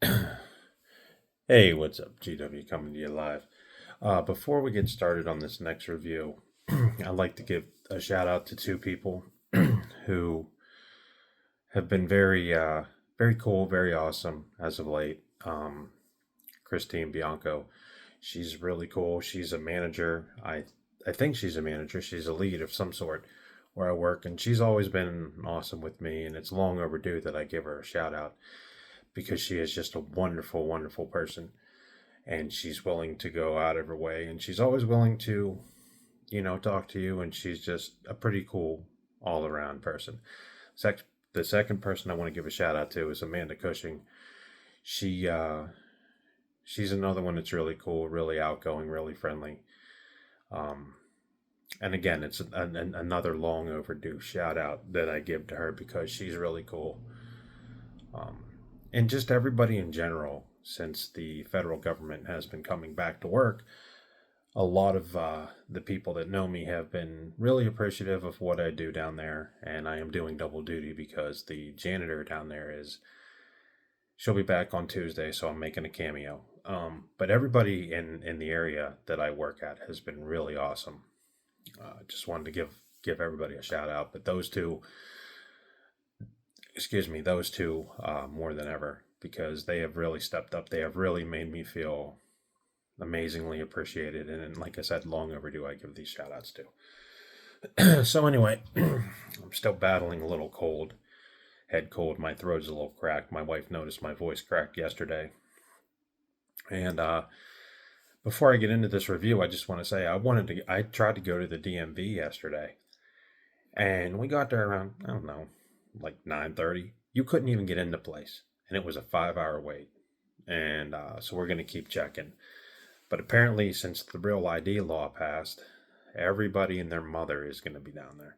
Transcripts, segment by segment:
Hey, what's up? GW coming to you live. Before we get started on this next review, I'd like to give a shout out to two people who have been very cool, very awesome as of late. Christine Bianco, she's really cool. She's a manager. I think she's a manager. She's a lead of some sort where I work, and she's always been awesome with me. And it's long overdue that I give her a shout out because she is just a wonderful, wonderful person, and she's willing to go out of her way, and she's always willing to talk to you, and she's just a pretty cool all around person. The second person I want to give a shout out to is Amanda Cushing. She uh she's another one that's really cool, really outgoing, really friendly. um and again, it's another long overdue shout out that I give to her because she's really cool. um and just everybody in general, since the federal government has been coming back to work, a lot of the people that know me have been really appreciative of what I do down there, and I am doing double duty because the janitor down there is she'll be back on Tuesday, so I'm making a cameo. But everybody in the area that I work at has been really awesome. Just wanted to give everybody a shout out, but those two more than ever, because they have really stepped up. They have really made me feel amazingly appreciated, and like I said, long overdue I give these shout outs to. So anyway, I'm still battling a little cold, head cold. My throat's a little cracked. My wife noticed my voice cracked yesterday. And before I get into this review, I just want to say I tried to go to the DMV yesterday, and we got there around, I don't know, like 9:30. You couldn't even get into place, and it was a 5 hour wait. And so we're going to keep checking. But apparently, since the Real ID law passed, everybody and their mother is going to be down there.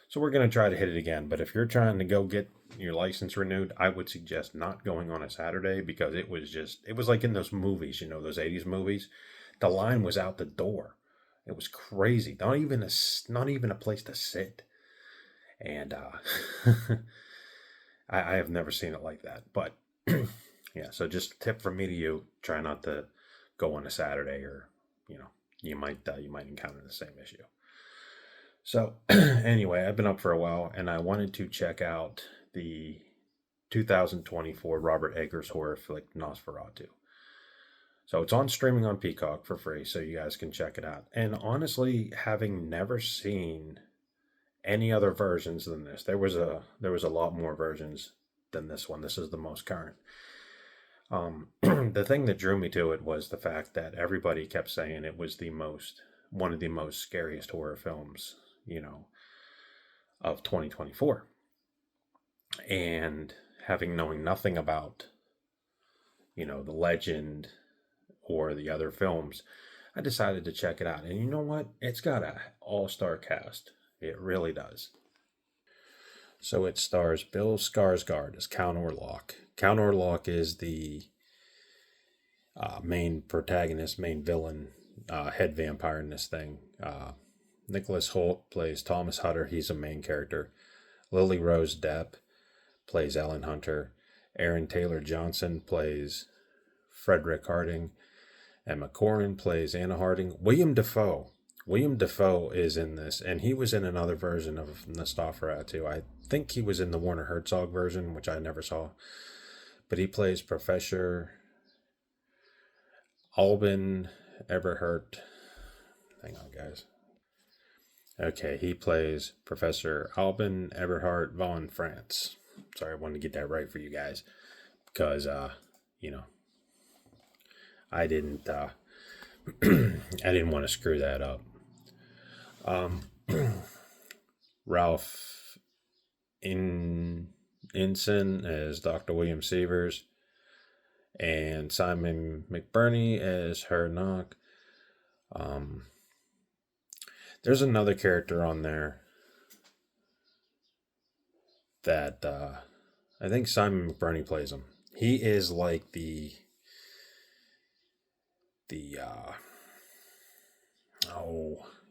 So we're going to try to hit it again. But if you're trying to go get your license renewed, I would suggest not going on a Saturday, because it was like in those movies, those 80s movies. The line was out the door. It was crazy. Not even a place to sit. And I have never seen it like that. But yeah, so just a tip from me to you: try not to go on a Saturday, or you know you might encounter the same issue. So anyway, I've been up for a while, and I wanted to check out the 2024 Robert Eggers horror flick Nosferatu. So it's on streaming on Peacock for free, so you guys can check it out. And honestly, having never seen any other versions than this, there was a lot more versions than this one. This is the most current. The thing that drew me to it was the fact that everybody kept saying it was one of the most scariest horror films, of 2024. And having knowing nothing about, the legend or the other films, I decided to check it out. And you know what? It's got a all-star cast. It really does. So it stars Bill Skarsgård as Count Orlok. Count Orlok is the main protagonist, main villain, head vampire in this thing. Nicholas Holt plays Thomas Hutter. He's a main character. Lily Rose Depp plays Ellen Hunter. Aaron Taylor Johnson plays Frederick Harding. Emma Corrin plays Anna Harding. William Defoe. William Defoe is in this, and he was in another version of Nosferatu. I think he was in the Werner Herzog version, which I never saw. But he plays Professor Albin Eberhard. Hang on, guys. Okay, he plays Professor Albin Eberhard von France. Sorry, I wanted to get that right for you guys, because you know, I didn't I didn't want to screw that up. Um, Ralph Inson as Dr. William Severs, and Simon McBurney as Her Knock. Um, there's another character on there that I think Simon McBurney plays him. He is like the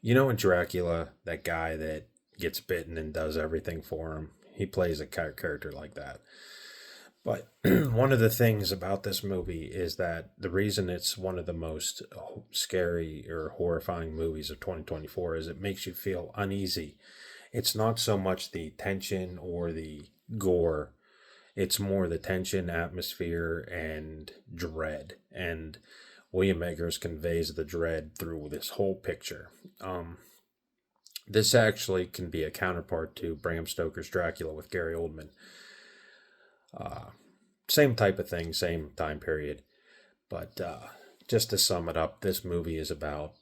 in Dracula, that guy that gets bitten and does everything for him. He plays a character like that. But one of the things about this movie is that the reason it's one of the most scary or horrifying movies of 2024 is it makes you feel uneasy. It's not so much the tension or the gore, it's more the tension, atmosphere, and dread. And William Eggers conveys the dread through this whole picture. This actually can be a counterpart to Bram Stoker's Dracula with Gary Oldman. Same type of thing, same time period. But just to sum it up, this movie is about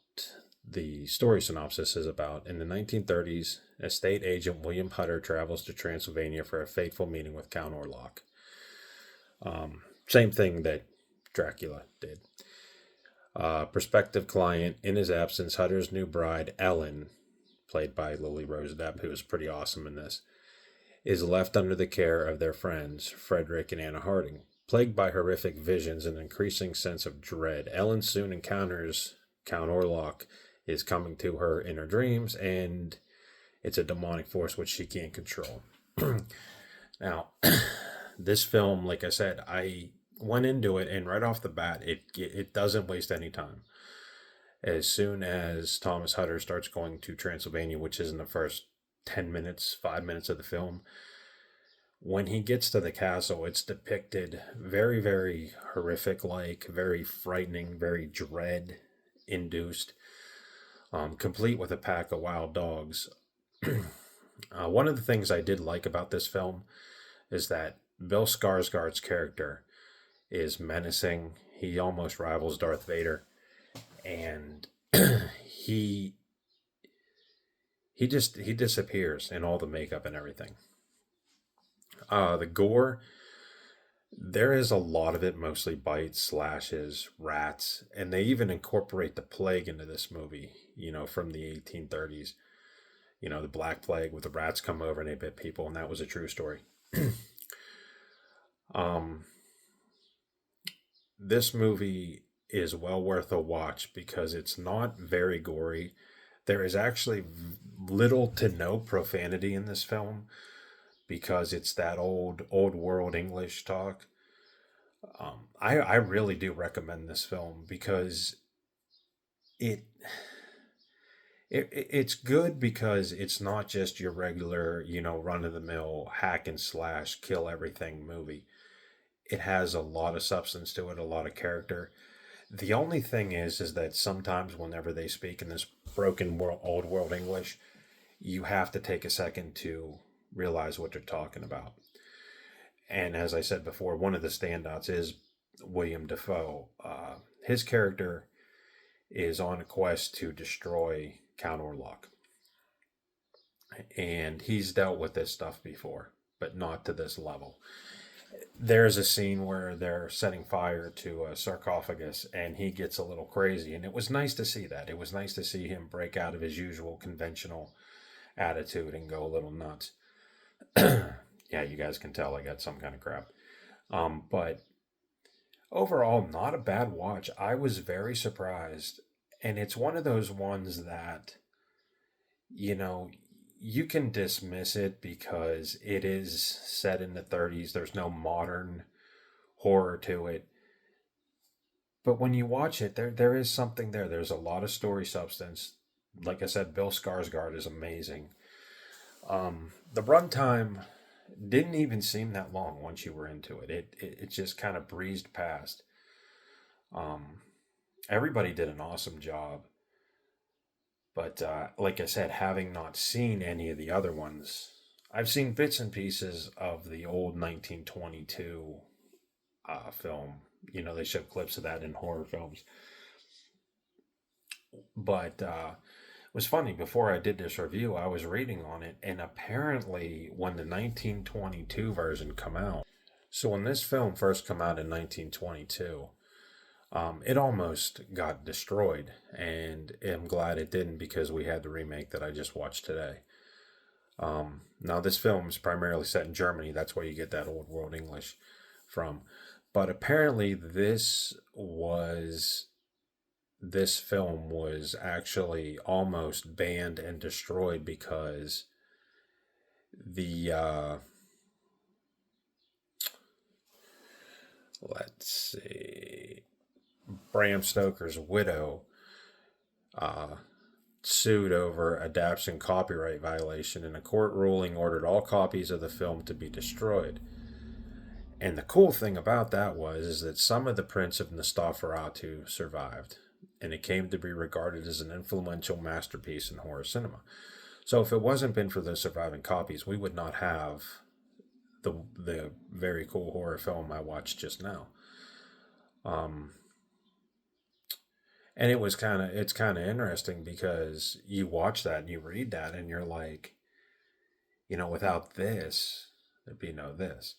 the story synopsis is about in the 1930s, estate agent William Hutter travels to Transylvania for a fateful meeting with Count Orlok. Same thing that Dracula did. Prospective client, in his absence, Hutter's new bride, Ellen, played by Lily Rose Depp, who is pretty awesome in this, is left under the care of their friends, Frederick and Anna Harding. Plagued by horrific visions and an increasing sense of dread, Ellen soon encounters Count Orlok is coming to her in her dreams, and it's a demonic force which she can't control. Now, this film, like I said, I went into it, and right off the bat, it doesn't waste any time. As soon as Thomas Hutter starts going to Transylvania, which is in the first 10 minutes, 5 minutes of the film, when he gets to the castle, it's depicted very, very horrific, like very frightening, very dread induced, complete with a pack of wild dogs. One of the things I did like about this film is that Bill Skarsgård's character is menacing. He almost rivals Darth Vader, and he disappears in all the makeup and everything. The gore, there is a lot of it, mostly bites, slashes, rats, and they even incorporate the plague into this movie, from the 1830s. The Black Plague, with the rats come over and they bit people, and that was a true story. This movie is well worth a watch because it's not very gory. There is actually little to no profanity in this film because it's that old world English talk. I really do recommend this film because it it's good because it's not just your regular, run of the mill hack and slash kill everything movie. It has a lot of substance to it, a lot of character. The only thing is that sometimes whenever they speak in this broken old world English, you have to take a second to realize what they're talking about. And as I said before, one of the standouts is William Dafoe. His character is on a quest to destroy Count Orlok. And he's dealt with this stuff before, but not to this level. There's a scene where they're setting fire to a sarcophagus and he gets a little crazy. And it was nice to see that. It was nice to see him break out of his usual conventional attitude and go a little nuts. Yeah, you guys can tell I got some kind of crap. But overall, not a bad watch. I was very surprised. And it's one of those ones that, you can dismiss it because it is set in the 30s. There's no modern horror to it. But when you watch it, there is something there. There's a lot of story substance. Like I said, Bill Skarsgård is amazing. The runtime didn't even seem that long once you were into it. It just kind of breezed past. Everybody did an awesome job. But like I said, having not seen any of the other ones, I've seen bits and pieces of the old 1922 film. They show clips of that in horror films. But it was funny, before I did this review, I was reading on it, and apparently when the 1922 version come out, so when this film first come out in 1922, it almost got destroyed, and I'm glad it didn't because we had the remake that I just watched today. Now, this film is primarily set in Germany. That's where you get that old world English from. But apparently, this film was actually almost banned and destroyed because the let's see, Bram Stoker's widow uh, sued over a Dapson copyright violation, and a court ruling ordered all copies of the film to be destroyed. And the cool thing about that was is that some of the prints of Nosferatu survived, and it came to be regarded as an influential masterpiece in horror cinema. So if it wasn't been for those surviving copies, we would not have the very cool horror film I watched just now. Um, and it's kind of interesting because you watch that and you read that and you're like, without this, there'd be no this.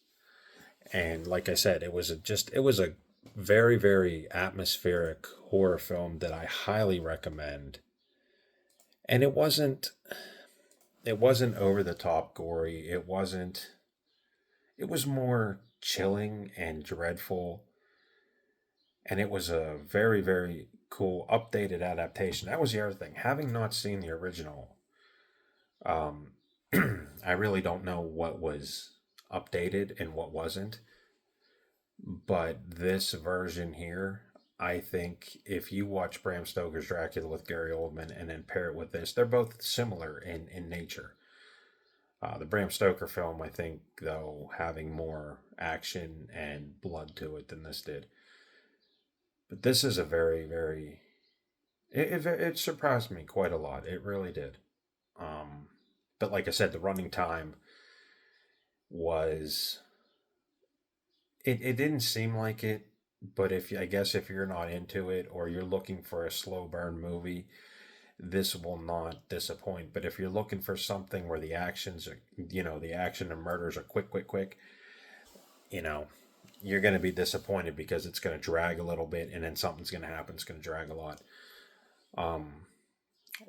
And like I said, it was a very very atmospheric horror film that I highly recommend. And it wasn't over the top gory. It was more chilling and dreadful, and it was a very very cool updated adaptation. That was the other thing. Having not seen the original, um, I really don't know what was updated and what wasn't. But this version here, I think if you watch Bram Stoker's Dracula with Gary Oldman and then pair it with this, they're both similar in nature. The Bram Stoker film, I think, though, having more action and blood to it than this did. But this is a very, very. It surprised me quite a lot. It really did. Um, but like I said, the running time was. It didn't seem like it, but I guess if you're not into it or you're looking for a slow burn movie, this will not disappoint. But if you're looking for something where the action and murders are quick, quick, quick, you know, you're going to be disappointed because it's going to drag a little bit and then something's going to happen. It's going to drag a lot. Um,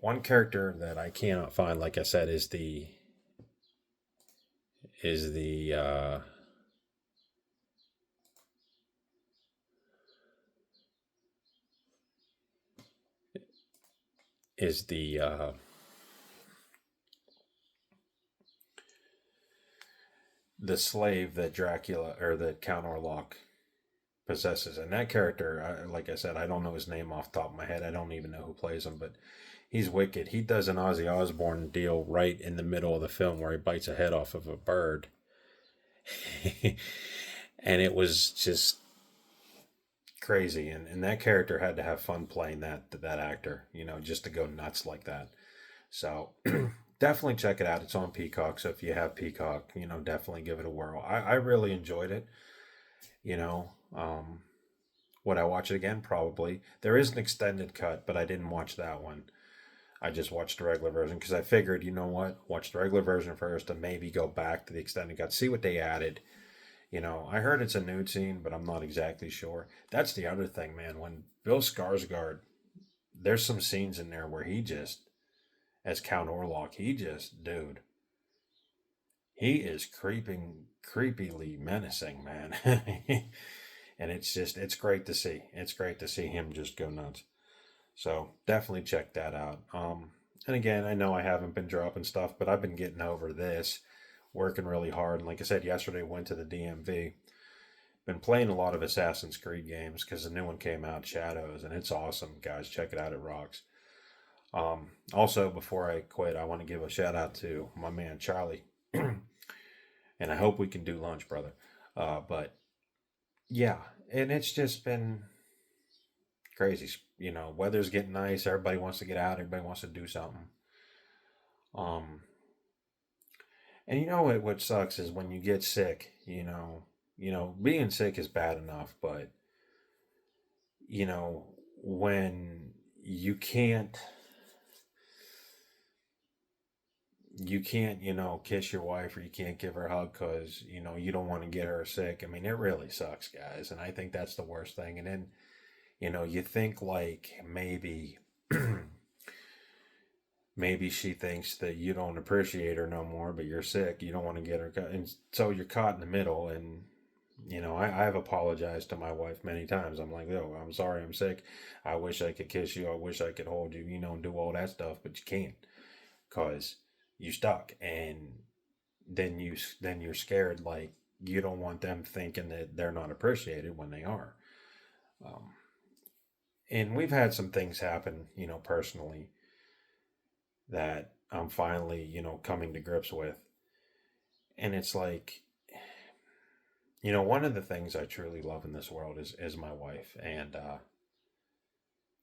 One character that I cannot find, like I said, is the is the slave that Dracula or that Count Orlok possesses. And that character, like I said, I don't know his name off the top of my head. I don't even know who plays him, but he's wicked. He does an Ozzy Osbourne deal right in the middle of the film where he bites a head off of a bird. And it was just crazy. And that character had to have fun playing that actor, just to go nuts like that. So definitely check it out. It's on Peacock. So if you have Peacock, definitely give it a whirl. I really enjoyed it. You know, um, would I watch it again? Probably. There is an extended cut, but I didn't watch that one. I just watched the regular version because I figured, you know what, watch the regular version first and maybe go back to the extended cut, see what they added. I heard it's a nude scene, but I'm not exactly sure. That's the other thing, man. When Bill Skarsgård, there's some scenes in there where he just, as Count Orlok, dude, he is creepily menacing, man. And it's great to see. It's great to see him just go nuts. So definitely check that out. And again, I know I haven't been dropping stuff, but I've been getting over this, working really hard. And like I said, yesterday went to the DMV. Been playing a lot of Assassin's Creed games because the new one came out, Shadows, and it's awesome, guys. Check it out; it rocks. Also, before I quit, I want to give a shout out to my man Charlie, and I hope we can do lunch, brother. But yeah, and it's just been crazy. Weather's getting nice. Everybody wants to get out. Everybody wants to do something. Um, and what sucks is when you get sick. Being sick is bad enough, but you know, when you can't kiss your wife or you can't give her a hug because you don't want to get her sick. I mean, it really sucks, guys, and I think that's the worst thing. And then you think like maybe she thinks that you don't appreciate her no more, but you're sick. You don't want to get her, and so you're caught in the middle. And I've apologized to my wife many times. I'm like, oh, I'm sorry, I'm sick. I wish I could kiss you. I wish I could hold you. And do all that stuff, but you can't because you stuck. And then you're scared like you don't want them thinking that they're not appreciated when they are. Um, and we've had some things happen, personally that I'm finally, coming to grips with. And it's like, one of the things I truly love in this world is my wife. And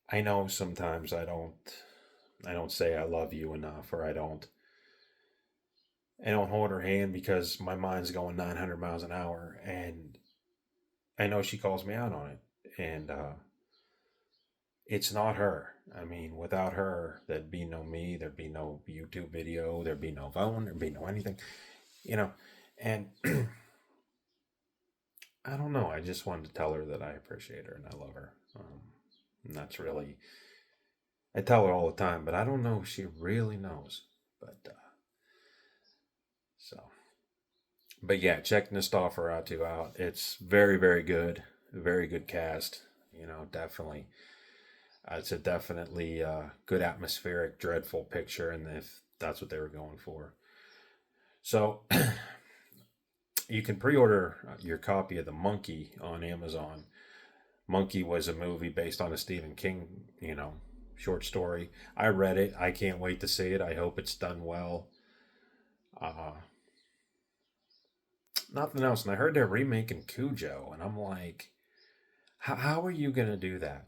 I know sometimes I don't say I love you enough, or I don't hold her hand because my mind's going 900 miles an hour, and I know she calls me out on it. And it's not her. I mean, without her, there'd be no me, there'd be no YouTube video, there'd be no phone, there'd be no anything, you know. And I don't know. I just wanted to tell her that I appreciate her and I love her. And that's really, I tell her all the time, but I don't know if she really knows. But so, but yeah, check *Nosferatu* out. It's very, very good. Very good cast. Definitely. It's a definitely good atmospheric, dreadful picture, and if that's what they were going for. So you can pre-order your copy of The Monkey on Amazon. Monkey was a movie based on a Stephen King, short story. I read it. I can't wait to see it. I hope it's done well. Uh, Nothing else. And I heard they're remaking Cujo, and I'm like, how are you gonna do that?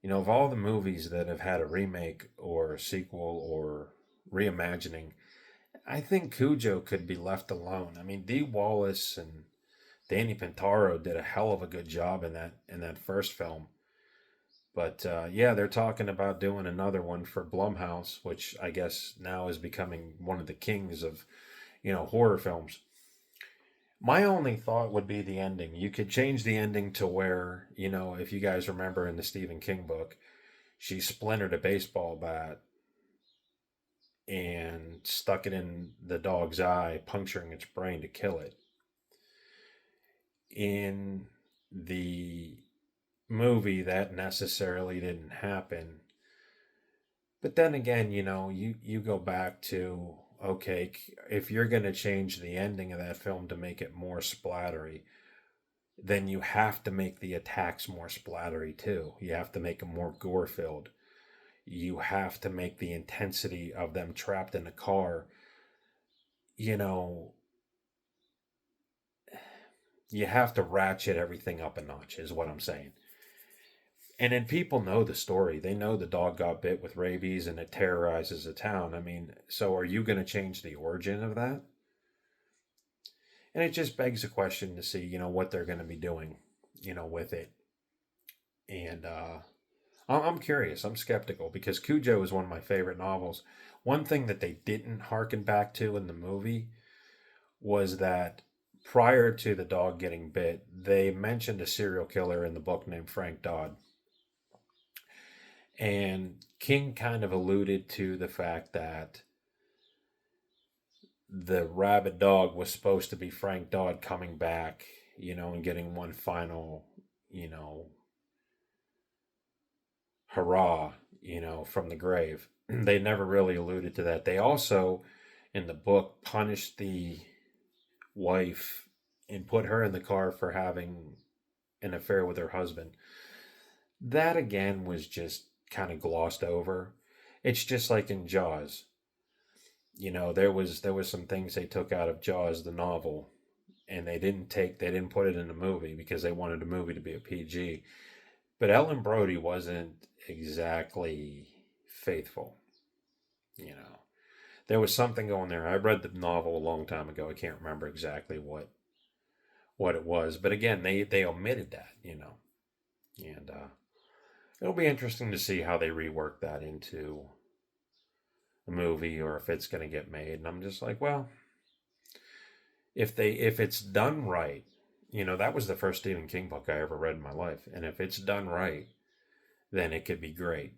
Of all the movies that have had a remake or a sequel or reimagining, I think Cujo could be left alone. I mean, Dee Wallace and Danny Pintaro did a hell of a good job in that first film. But yeah, they're talking about doing another one for Blumhouse, which I guess now is becoming one of the kings of horror films. My only thought would be the ending. You could change the ending to where, if you guys remember in the Stephen King book, she splintered a baseball bat and stuck it in the dog's eye, puncturing its brain to kill it. In the movie, that necessarily didn't happen. But then again, you go back to, okay, if you're going to change the ending of that film to make it more splattery, then you have to make the attacks more splattery too. You have to make them more gore filled. You have to make the intensity of them trapped in a car, you know, you have to ratchet everything up a notch, is what I'm saying. And then people know the story. They know the dog got bit with rabies and it terrorizes the town. I mean, so are you going to change the origin of that? And it just begs a question to see, what they're going to be doing, with it. And I'm curious. I'm skeptical because Cujo is one of my favorite novels. One thing that they didn't harken back to in the movie was that prior to the dog getting bit, they mentioned a serial killer in the book named Frank Dodd. And King kind of alluded to the fact that the rabid dog was supposed to be Frank Dodd coming back, and getting one final, hurrah, from the grave. They never really alluded to that. They also, in the book, punished the wife and put her in the car for having an affair with her husband. That again was just kind of glossed over. It's just like in Jaws. There was some things they took out of Jaws the novel, and they didn't put it in the movie because they wanted the movie to be a PG. But Ellen Brody wasn't exactly faithful. You know, there was something going there. I read the novel a long time ago. I can't remember exactly what it was, but again, they omitted that. And it'll be interesting to see how they rework that into a movie or if it's going to get made. And I'm just like, well, if it's done right, that was the first Stephen King book I ever read in my life, and if it's done right, then it could be great.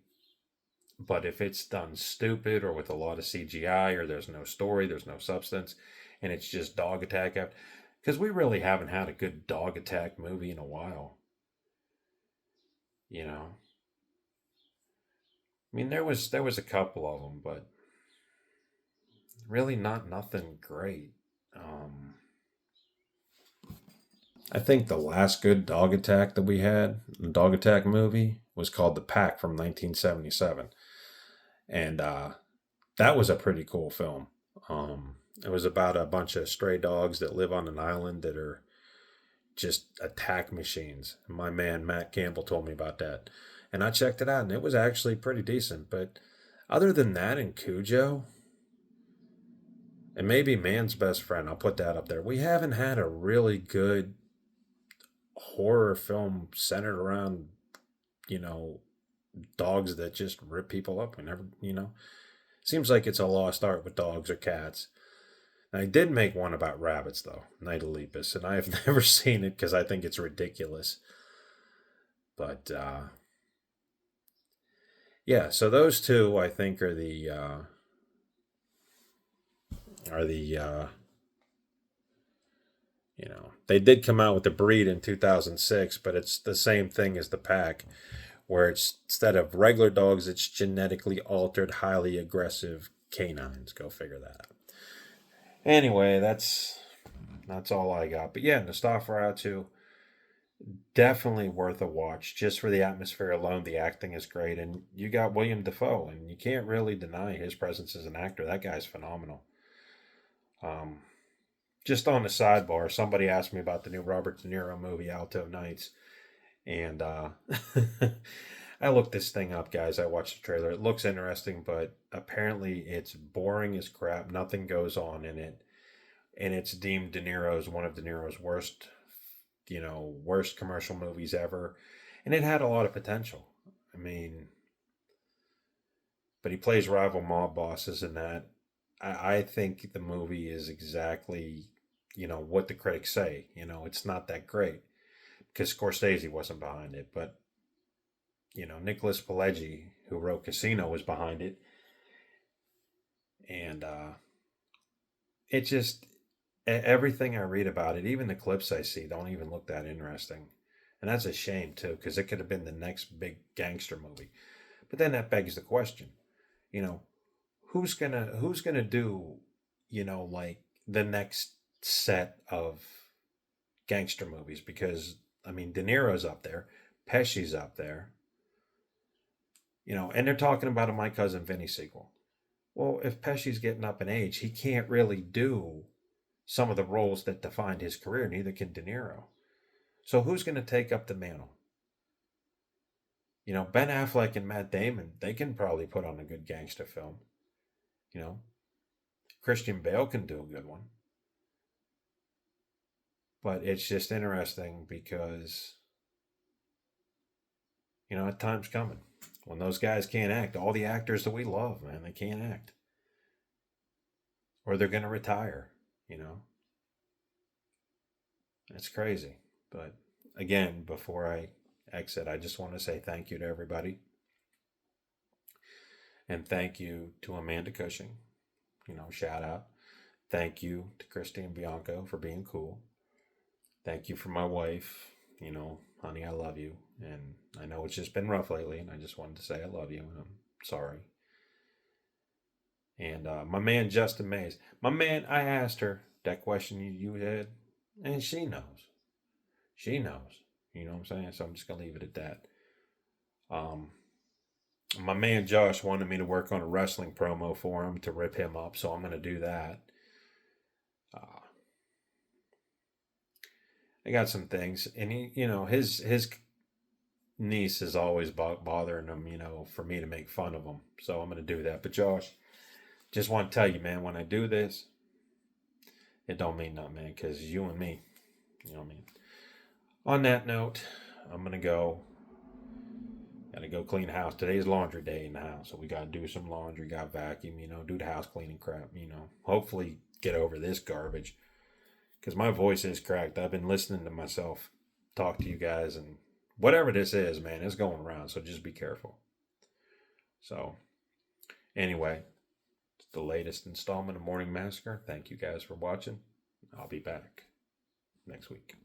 But if it's done stupid or with a lot of CGI or there's no story, there's no substance, and it's just dog attack after, because we really haven't had a good dog attack movie in a while. You know, I mean there was a couple of them, but really not nothing great. Um, I think the last good dog attack that we had, the dog attack movie, was called The Pack from 1977. And that was a pretty cool film. It was about a bunch of stray dogs that live on an island that are just attack machines. My man Matt Campbell told me about that. And I checked it out and it was actually pretty decent. But other than that and Cujo, and maybe Man's Best Friend, I'll put that up there. We haven't had a really good horror film centered around, you know, dogs that just rip people up. We never, seems like it's a lost art with dogs or cats. And I did make one about rabbits though, Night of Lepus, and I have never seen it because I think it's ridiculous. But yeah, so those two I think are the they did come out with the breed in 2006, but it's the same thing as the pack, where it's instead of regular dogs, it's genetically altered, highly aggressive canines. Go figure that out. Anyway, that's all I got. But yeah, Nosferatu, definitely worth a watch just for the atmosphere alone. The acting is great, and you got William Defoe, and you can't really deny his presence as an actor. That guy's phenomenal. Um, just on the sidebar, somebody asked me about the new Robert De Niro movie, Alto Nights, and I looked this thing up, guys. I watched the trailer. It looks interesting, but apparently it's boring as crap. Nothing goes on in it, and it's deemed De Niro's one of De Niro's worst commercial movies ever. And it had a lot of potential. I mean, but he plays rival mob bosses in that. I think the movie is exactly, what the critics say. It's not that great because Scorsese wasn't behind it, but Nicholas Pileggi, who wrote Casino, was behind it, and it just everything I read about it, even the clips I see, don't even look that interesting, and that's a shame too, because it could have been the next big gangster movie. But then that begs the question, you know, who's gonna do, like the next set of gangster movies? Because I mean, De Niro's up there, Pesci's up there, and they're talking about a My Cousin Vinny sequel. Well, if Pesci's getting up in age, he can't really do some of the roles that defined his career. Neither can De Niro. So who's going to take up the mantle? Ben Affleck and Matt Damon, they can probably put on a good gangster film. You know, Christian Bale can do a good one. But it's just interesting because, a time's coming when those guys can't act. All the actors that we love, man, they can't act. Or they're going to retire, you know. It's crazy. But again, before I exit, I just want to say thank you to everybody. And thank you to Amanda Cushing. Shout out. Thank you to Christine Bianco for being cool. Thank you for my wife. Honey, I love you. And I know it's just been rough lately, and I just wanted to say I love you, and I'm sorry. And my man, Justin Mays. My man, I asked her that question you had, and she knows. She knows. You know what I'm saying? So I'm just going to leave it at that. Um, my man Josh wanted me to work on a wrestling promo for him to rip him up, so I'm going to do that. Uh, I got some things, and his niece is always bothering him, for me to make fun of him. So I'm going to do that. But Josh, just want to tell you, man, when I do this, it don't mean nothing, man, because you and me, you know what I mean. On that note, I'm going to go. Got to go clean the house. Today's laundry day in the house, so we got to do some laundry. Got to vacuum, do the house cleaning crap. Hopefully get over this garbage because my voice is cracked. I've been listening to myself talk to you guys, and whatever this is, man, it's going around. So just be careful. So anyway, it's the latest installment of Morning Massacre. Thank you guys for watching. I'll be back next week.